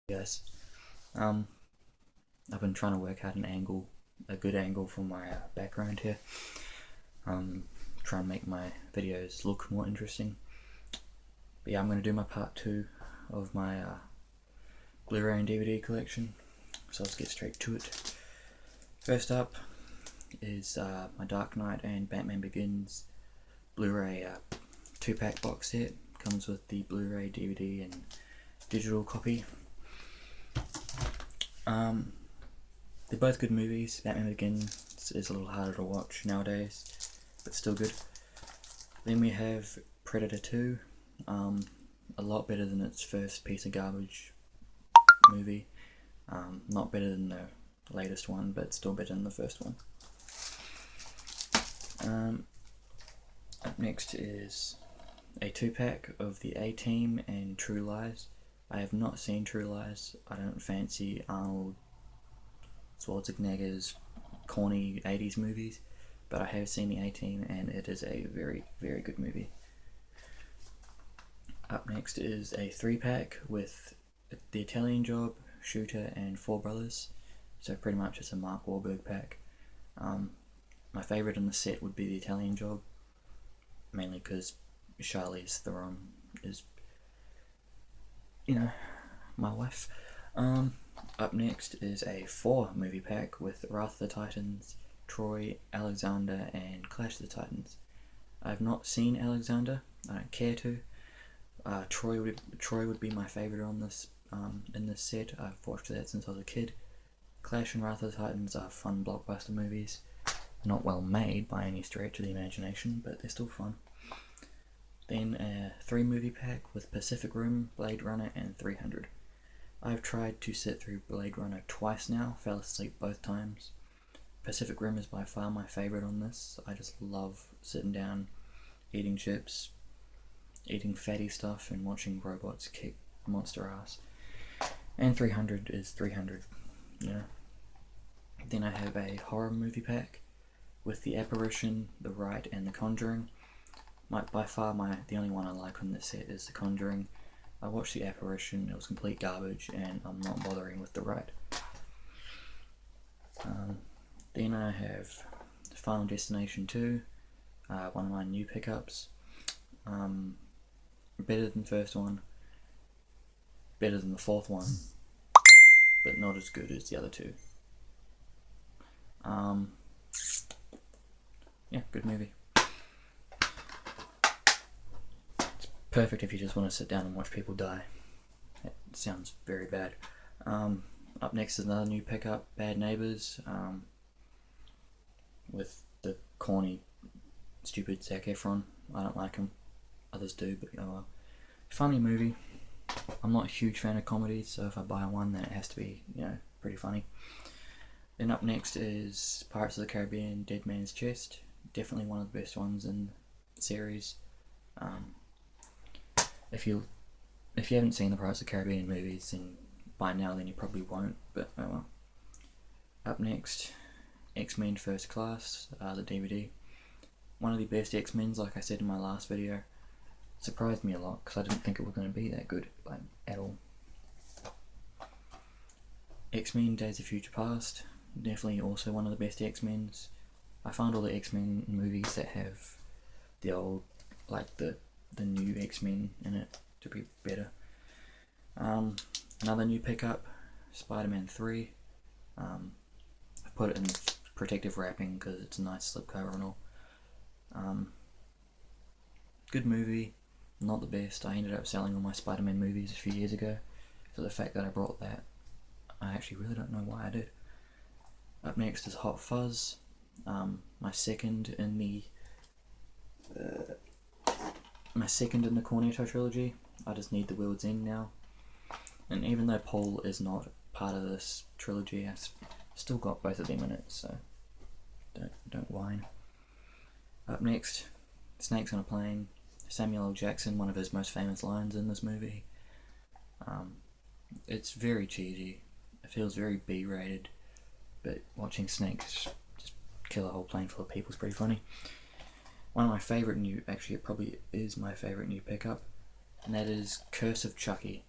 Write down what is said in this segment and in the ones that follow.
Yes. I've been trying to work out a good angle for my background here. Try and make my videos look more interesting. But yeah, I'm going to do my part 2 of my Blu-ray and DVD collection. So let's get straight to it. First up is my Dark Knight and Batman Begins Blu-ray 2-pack box set. Comes with the Blu-ray, DVD and digital copy. They're both good movies. Batman Begins is a little harder to watch nowadays, but still good. Then we have Predator 2, a lot better than its first piece of garbage movie. Not better than the latest one, but still better than the first one. Up next is a 2-pack of the A-Team and True Lies. I have not seen True Lies. I don't fancy Arnold Schwarzenegger's corny 80s movies, but I have seen the A-Team and it is a very, very good movie. Up next is a 3-pack with The Italian Job, Shooter and Four Brothers. So pretty much it's a Mark Wahlberg pack. My favourite in the set would be The Italian Job, mainly because Charlize Theron is, my wife. Up next is a 4-movie pack with Wrath of the Titans, Troy, Alexander and Clash of the Titans. I have not seen Alexander. I don't care to. Troy would be my favourite on this in this set. I've watched that since I was a kid. Clash and Wrath of the Titans are fun blockbuster movies. Not well made by any stretch of the imagination, but they're still fun. Then a 3-movie pack with Pacific Rim, Blade Runner and 300. I've tried to sit through Blade Runner twice now, fell asleep both times. Pacific Rim is by far my favourite on this. I just love sitting down, eating chips, eating fatty stuff and watching robots kick monster ass. And 300 is 300, Then I have a horror movie pack with The Apparition, The Rite and The Conjuring. By far the only one I like on this set is The Conjuring. I watched The Apparition, it was complete garbage and I'm not bothering with The Rite. Then I have Final Destination 2, one of my new pickups. Better than the first one, better than the fourth one, but not as good as the other two. Yeah, good movie. It's perfect if you just want to sit down and watch people die. It sounds very bad. Up next is another new pickup, Bad Neighbours, with the corny, stupid Zac Efron. I don't like him. Others do, but oh well. Funny movie. I'm not a huge fan of comedies, so if I buy one, then it has to be, pretty funny. Then up next is Pirates of the Caribbean, Dead Man's Chest. Definitely one of the best ones in the series. If you haven't seen the Pirates of the Caribbean movies, then by now then you probably won't, but oh well. Up next, X-Men First Class, the DVD. One of the best X-Men's, like I said in my last video. Surprised me a lot because I didn't think it was going to be that good, at all. X-Men Days of Future Past, definitely also one of the best X-Men's. I find all the X-Men movies that have the old, the new X-Men in it to be better. Another new pickup, Spider-Man 3. I put it in protective wrapping because it's a nice slipcover and all. Good movie. Not the best. I ended up selling all my Spider-Man movies a few years ago, so the fact that I brought that, I actually really don't know why I did. Up next is Hot Fuzz, my second in the Cornetto trilogy. I just need the World's End now, and even though Paul is not part of this trilogy, I've still got both of them in it, so don't whine. Up next, Snakes on a Plane. Samuel L. Jackson, one of his most famous lines in this movie. It's very cheesy. It feels very B-rated, but watching snakes just kill a whole plane full of people is pretty funny. One of my favourite it probably is my favourite new pickup, and that is Curse of Chucky.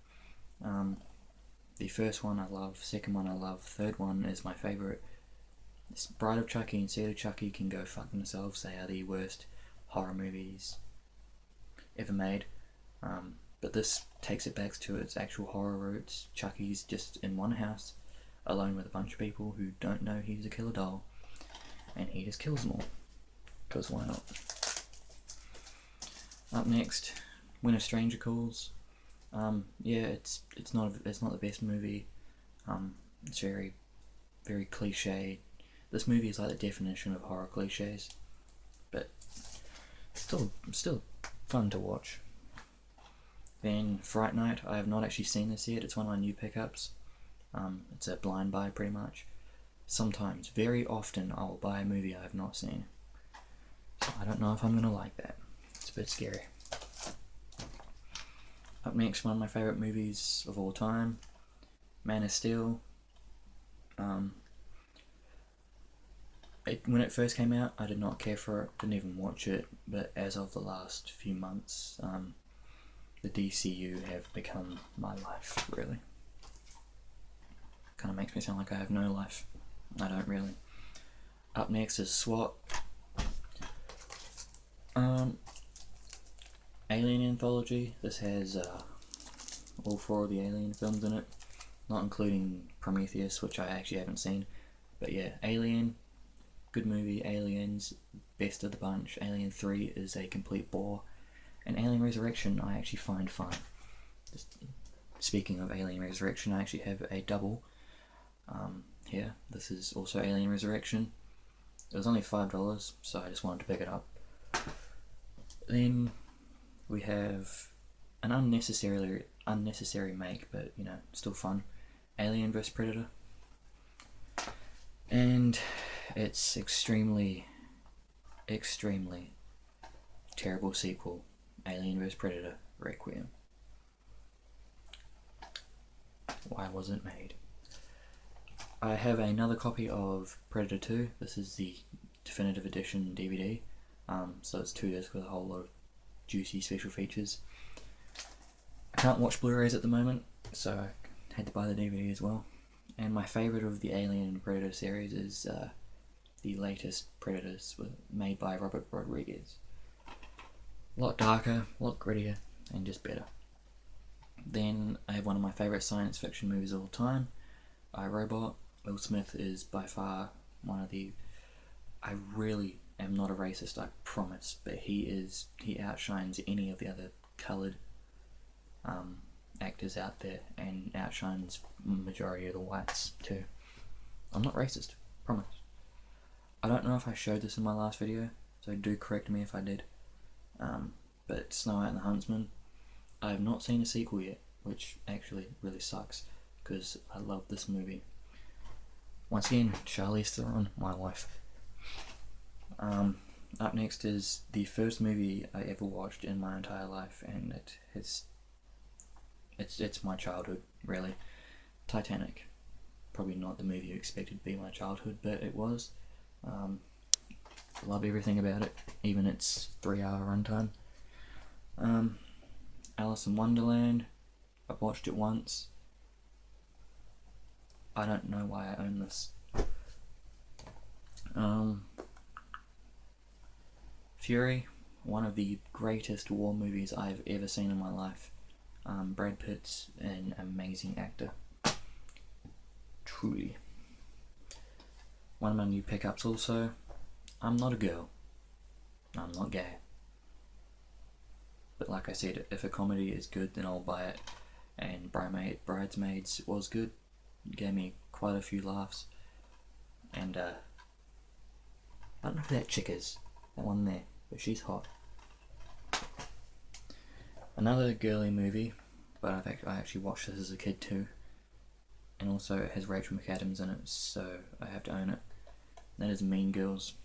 The first one I love, second one I love, third one is my favourite. Bride of Chucky and Seed of Chucky can go fuck themselves. They are the worst horror movies ever made. But this takes it back to its actual horror roots. Chucky's just in one house, alone with a bunch of people who don't know he's a killer doll, and he just kills them all. Because why not? Up next, When a Stranger Calls. Yeah, it's not the best movie. It's very, very cliche. This movie is like the definition of horror cliches, but still fun to watch. Then Fright Night. I have not actually seen this yet. It's one of my new pickups. It's a blind buy pretty much. Sometimes, very often, I will buy a movie I have not seen. So I don't know if I'm gonna like that. It's a bit scary. Up next, one of my favourite movies of all time, Man of Steel. When it first came out, I did not care for it, didn't even watch it, but as of the last few months, the DCU have become my life, really. Kind of makes me sound like I have no life. I don't really. Up next is SWAT. Alien Anthology. This has all 4 of the Alien films in it, not including Prometheus, which I actually haven't seen. But yeah, Alien, good movie. Aliens, best of the bunch. Alien 3 is a complete bore. And Alien Resurrection I actually find fun. Just speaking of Alien Resurrection, I actually have a double here. This is also Alien Resurrection. It was only $5, so I just wanted to pick it up. Then we have an unnecessary make, but you know, still fun. Alien vs Predator. And its extremely terrible sequel, Alien vs Predator Requiem. Why was it made? I have another copy of Predator 2. This is the definitive edition DVD. So it's 2 discs with a whole lot of juicy special features. I can't watch Blu-rays at the moment, so I had to buy the DVD as well. And my favourite of the Alien and Predator series is the latest Predators, made by Robert Rodriguez. A lot darker, a lot grittier, and just better. Then I have one of my favourite science fiction movies of all time, I, Robot. Will Smith is by far one of the... I really am not a racist, I promise, but he outshines any of the other coloured actors out there, and outshines majority of the whites too. I'm not racist, promise. I don't know if I showed this in my last video, so do correct me if I did. But Snow White and the Huntsman, I have not seen a sequel yet, which actually really sucks, because I love this movie. Once again, Charlize Theron, my wife. Up next is the first movie I ever watched in my entire life, and it's my childhood, really. Titanic. Probably not the movie you expected to be my childhood, but it was. Love everything about it, even its 3-hour runtime. Alice in Wonderland. I've watched it once. I don't know why I own this. Fury, one of the greatest war movies I've ever seen in my life. Brad Pitt's an amazing actor. Truly. One of my new pickups also. I'm not a girl. I'm not gay. But like I said, if a comedy is good, then I'll buy it. And Bridesmaids was good. It gave me quite a few laughs. And I don't know who that chick is. That one there. But she's hot. Another girly movie, but I actually watched this as a kid too. And also it has Rachel McAdams in it, so I have to own it. That is Mean Girls.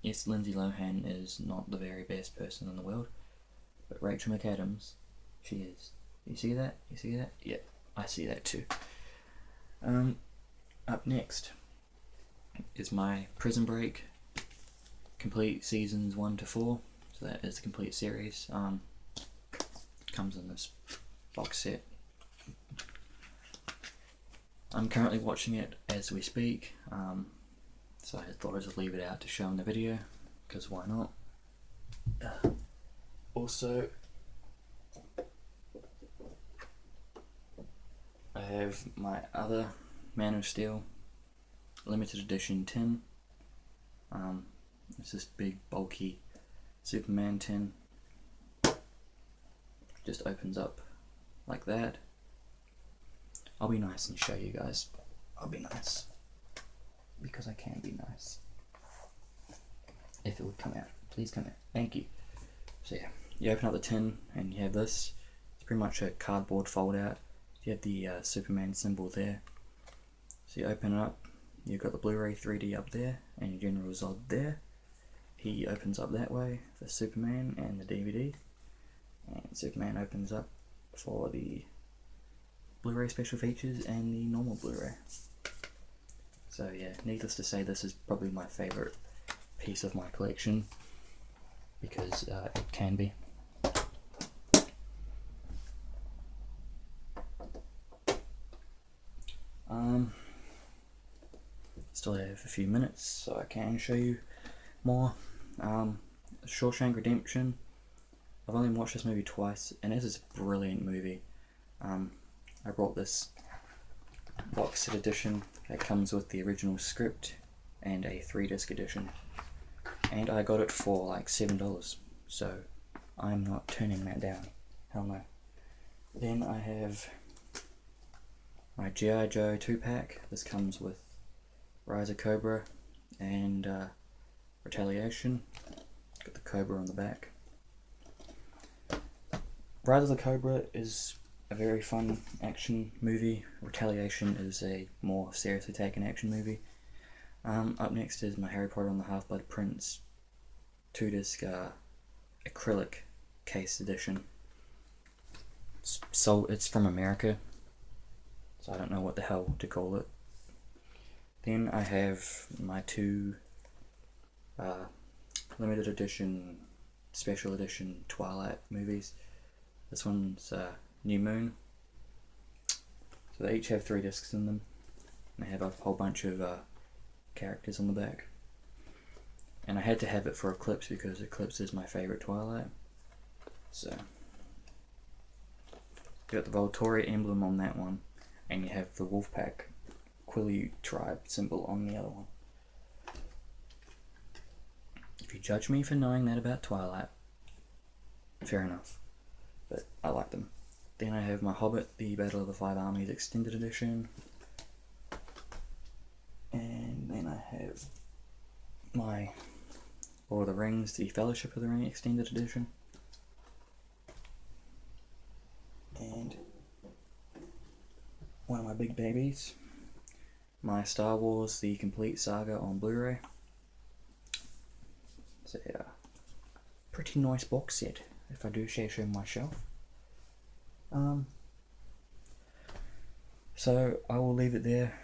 Yes, Lindsay Lohan is not the very best person in the world, but Rachel McAdams, she is. You see that? You see that? Yeah, I see that too. Up next is my Prison Break complete seasons 1 to 4. So that is the complete series. Comes in this box set. I'm currently watching it as we speak, so I thought I'd just leave it out to show in the video, because why not? Also, I have my other Man of Steel limited edition tin. It's this big bulky Superman tin. Just opens up like that. I'll be nice and show you guys. I'll be nice. Because I can be nice. If it would come out. Please come out. Thank you. So yeah, you open up the tin and you have this. It's pretty much a cardboard fold out. You have the Superman symbol there. So you open it up. You've got the Blu-ray 3D up there and your General Zod there. He opens up that way for Superman and the DVD. And Superman opens up for the Blu-ray special features and the normal Blu-ray. So yeah, needless to say, this is probably my favourite piece of my collection, because it can be. Still have a few minutes, so I can show you more. Shawshank Redemption. I've only watched this movie twice, and it is a brilliant movie. I brought this box set edition that comes with the original script and a 3-disc edition, and I got it for like $7, so I'm not turning that down. Hell no. Then I have my G.I. Joe 2-pack. This comes with Rise of Cobra and Retaliation. Got the Cobra on the back. Rise of the Cobra is a very fun action movie. Retaliation is a more seriously taken action movie. Up next is my Harry Potter and the Half-Blood Prince 2-disc acrylic case edition. So it's from America, so I don't know what the hell to call it. Then I have my 2 limited edition, special edition Twilight movies. This one's New Moon. So they each have 3 discs in them. And they have a whole bunch of characters on the back. And I had to have it for Eclipse because Eclipse is my favourite Twilight. So you got the Volturi emblem on that one, and you have the Wolfpack Quileute tribe symbol on the other one. If you judge me for knowing that about Twilight, fair enough. But I like them. Then I have my Hobbit, the Battle of the Five Armies Extended Edition. And then I have my Lord of the Rings, the Fellowship of the Ring Extended Edition. And one of my big babies, my Star Wars, the Complete Saga on Blu-ray. It's a pretty nice box set, if I do say so myself. So I will leave it there.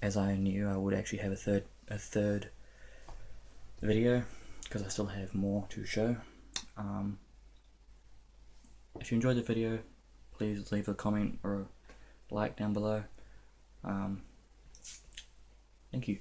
As I knew I would actually have a third video, because I still have more to show. If you enjoyed the video, please leave a comment or a like down below. Thank you.